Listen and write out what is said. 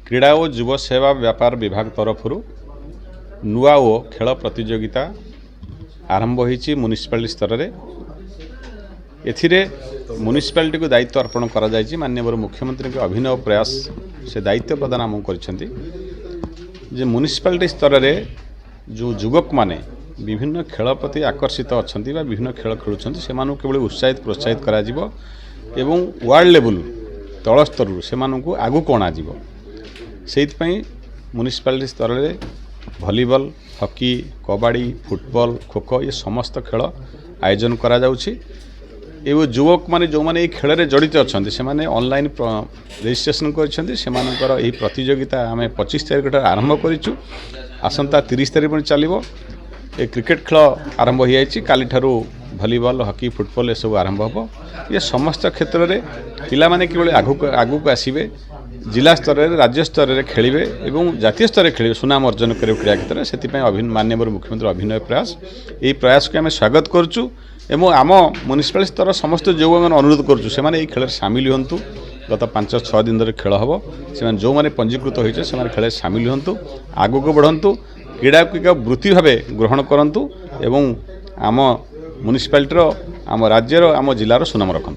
क्रीड़ा और युव सेवा व्यापार विभाग तरफ नुआ ओ खेल प्रतियोगिता आरंभ होईची म्युनिसिपालिटी स्तर में। एथिरे म्युनिसिपालिटी को दायित्व अर्पण करा जायछि। माननीय मुख्यमंत्री के अभिनव प्रयास से दायित्व प्रदान आम करिसेंति जे म्युनिसिपालिटी स्तर में जो युवक माने विभिन्न खेल प्रति आकर्षित अछंती बा विभिन्न खेल खेलुछंती सेमानु केवल उत्साहित प्रोत्साहित करा जिवो एवं वार्ड लेवल तल स्तर से आगु कोणा जीवो। सेइतपई म्युनिसिपालिटी स्तर में भलीबॉल, हॉकी, कबड्डी, फुटबॉल, खो ये समस्त खेल आयोजन करा जाउछि। एवं युवक माने जो माने खेल में जड़ित अच्छा से ऑनलाइन रजिस्ट्रेशन कर प्रतियोगिता आम 25 तारिख आरंभ करूँ। आसंता 30 तारिख में चलो ये क्रिकेट खेल आरंभ हो जाए। काली ठारू भलीबॉल, हॉकी, फुटबॉल ये सब आरंभ हो। ये समस्त क्षेत्र में पिला माने केवल आगु को आसबे, जिला स्तर में राज्य स्तर में खेलिए और जातीय स्तर में खेलिए सुनाम अर्जन करेंगे क्रीड़ा क्षेत्र में। से माननीय मुख्यमंत्री अभिनव प्रयास यही प्रयास को आम स्वागत करुँ एवं आम म्युनिसिपालिटी स्तर समस्त युवक मैंने अनुरोध करुँ से खेल सामिल हूँ। गत 5-6 दिन खेल हम से जो मैंने पंजीकृत होते हैं खेल सामिल हूँ, आगू को बढ़ंतु, क्रीड़ा को एक वृत्ति भाव ग्रहण करूँ एवं आम म्युनिसिपालिटी आम राज्यर आम जिलार सुनाम रखु।